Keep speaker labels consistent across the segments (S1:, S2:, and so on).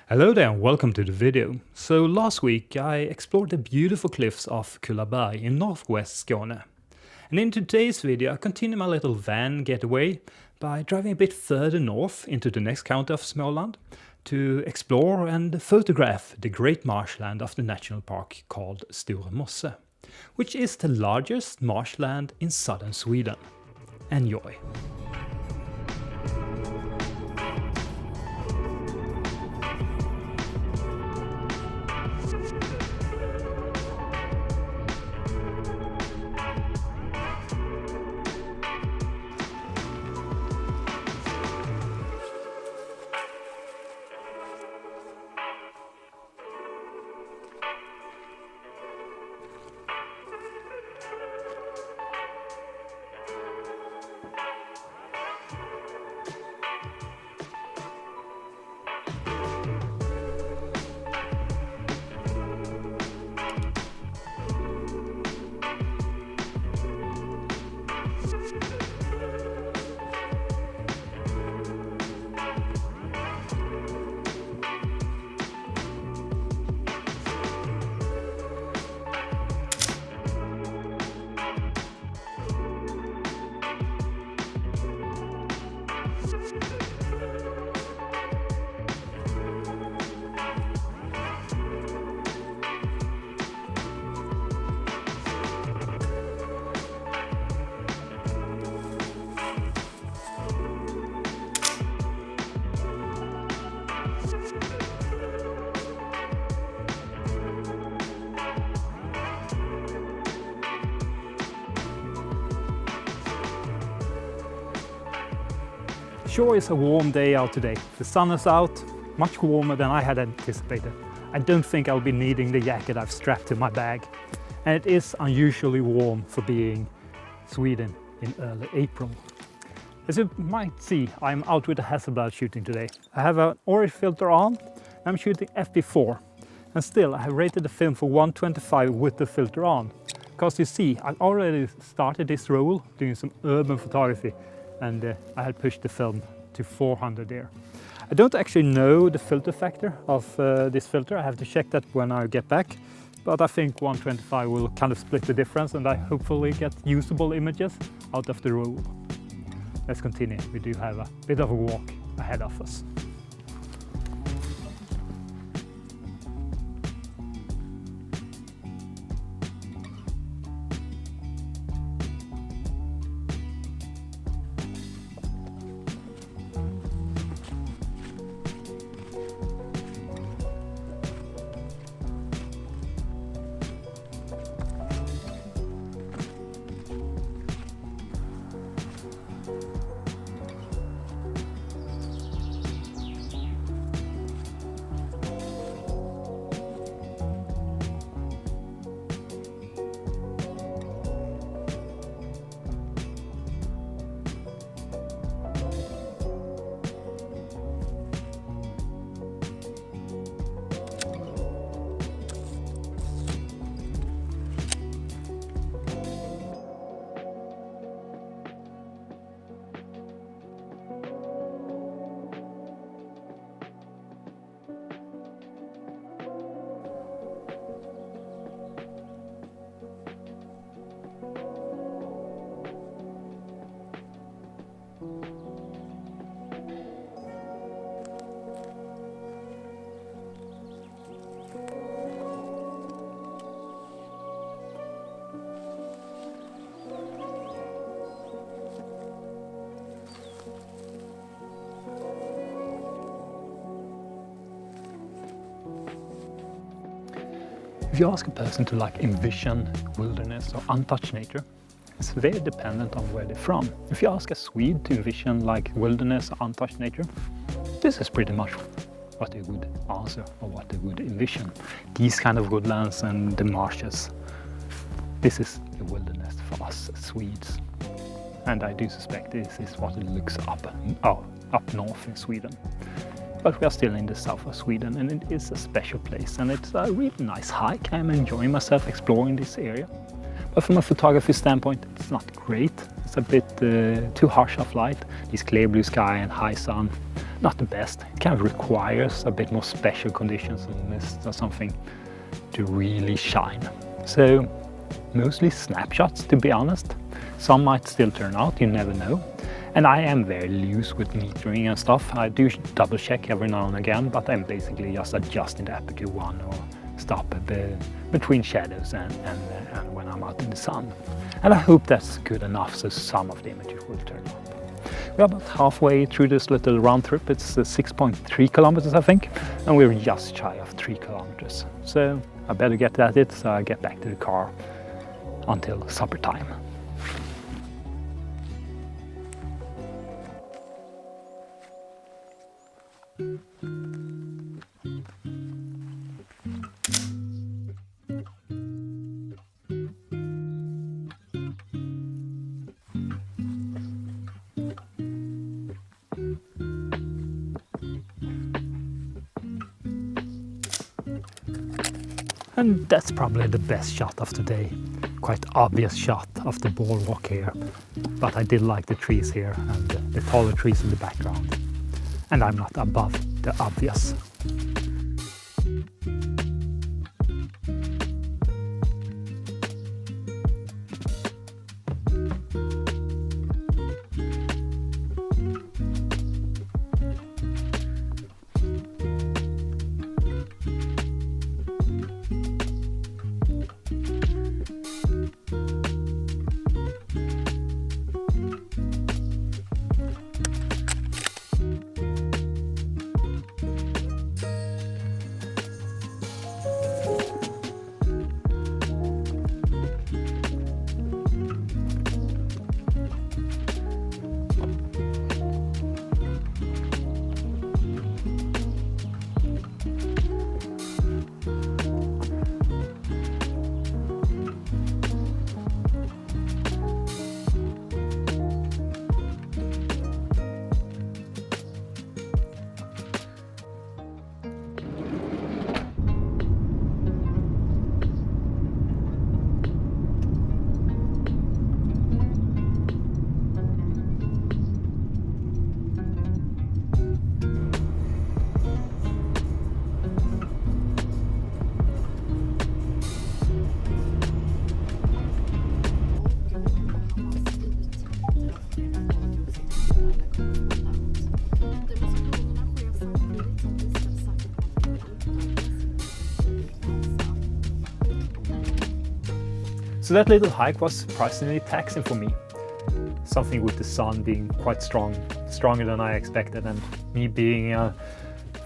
S1: Hello there and welcome to the video. So last week I explored the beautiful cliffs of Kullaberg in northwest Skåne. And in today's video I continue my little van getaway by driving a bit further north into the next county of Småland to explore and photograph the great marshland of the national park called Store Mosse, which is the largest marshland in southern Sweden. Enjoy! Sure, it's a warm day out today. The sun is out, much warmer than I had anticipated. I don't think I'll be needing the jacket I've strapped to my bag. And it is unusually warm for being Sweden in early April. As you might see, I'm out with a Hasselblad shooting today. I have an orange filter on, I'm shooting FP4. And still, I have rated the film for 125 with the filter on. Because you see, I've already started this roll doing some urban photography. And I had pushed the film to 400 there. I don't actually know the filter factor of this filter. I have to check that when I get back. But I think 125 will kind of split the difference and I hopefully get usable images out of the roll. Let's continue. We do have a bit of a walk ahead of us. If you ask a person to envision wilderness or untouched nature, it's very dependent on where they're from. If you ask a Swede to envision wilderness or untouched nature, this is pretty much what they would answer or what they would envision. These kind of woodlands and the marshes, this is the wilderness for us Swedes. And I do suspect this is what it looks up north in Sweden. But we are still in the south of Sweden and it is a special place and it's a really nice hike. I'm enjoying myself exploring this area. But from a photography standpoint, it's not great. It's a bit too harsh of light, this clear blue sky and high sun. not the best. It kind of requires a bit more special conditions and mist or something to really shine. So mostly snapshots, to be honest. Some might still turn out, you never know. And I am very loose with metering and stuff. I do double check every now and again, but I'm basically just adjusting the aperture 1 or stop between shadows and when I'm out in the sun. And I hope that's good enough so some of the images will turn up. We're about halfway through this little round trip. It's 6.3 kilometers, I think, and we're just shy of 3 kilometers. So I better get at it so I get back to the car until supper time. And that's probably the best shot of the day. Quite obvious shot of the boardwalk here. But I did like the trees here and the taller trees in the background. And I'm not above the obvious. So that little hike was surprisingly taxing for me. Something with the sun being quite strong, stronger than I expected, and me being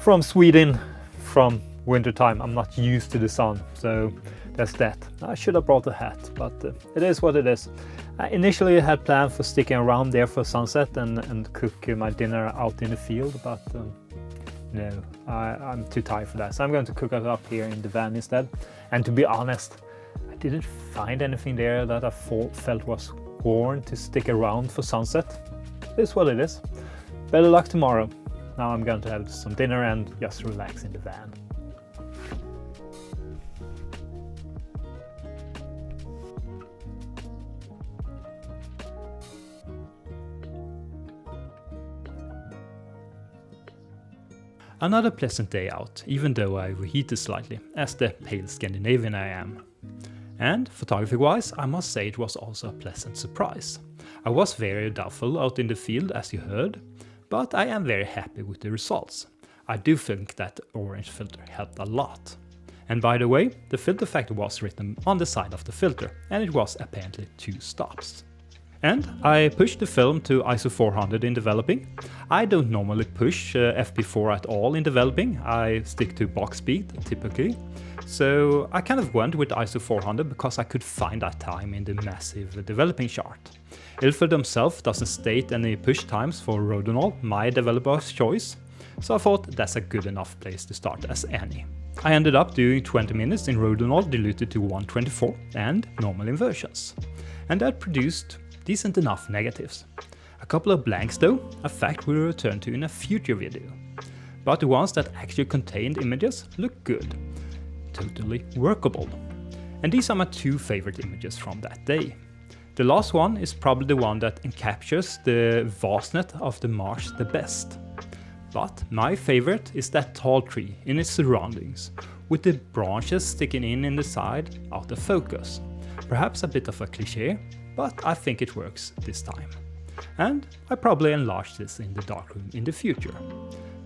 S1: from Sweden, from wintertime, I'm not used to the sun, so there's that. I should have brought a hat, but it is what it is. I initially had planned for sticking around there for sunset and cook my dinner out in the field, but no, I'm too tired for that. So I'm going to cook it up here in the van instead. And to be honest, I didn't find anything there that I felt was warned to stick around for sunset. It is what it is. Better luck tomorrow. Now I'm going to have some dinner and just relax in the van. Another pleasant day out, even though I overheated slightly, as the pale Scandinavian I am. And photography-wise, I must say it was also a pleasant surprise. I was very doubtful out in the field, as you heard, but I am very happy with the results. I do think that orange filter helped a lot. And by the way, the filter factor was written on the side of the filter, and it was apparently 2 stops. And I pushed the film to ISO 400 in developing. I don't normally push FP4 at all in developing. I stick to box speed typically. So I kind of went with ISO 400 because I could find that time in the massive developing chart. Ilford himself doesn't state any push times for Rodinal, my developer's choice. So I thought that's a good enough place to start as any. I ended up doing 20 minutes in Rodinal diluted to 124 and normal inversions. And that produced decent enough negatives. A couple of blanks though, a fact we'll return to in a future video. But the ones that actually contained images look good. Totally workable. And these are my 2 favorite images from that day. The last one is probably the one that encaptures the vastness of the marsh the best. But my favorite is that tall tree in its surroundings, with the branches sticking in the side out of focus. Perhaps a bit of a cliché, but I think it works this time. And I probably enlarge this in the darkroom in the future.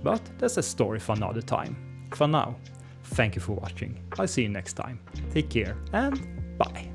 S1: But that's a story for another time. For now, thank you for watching. I'll see you next time. Take care and bye.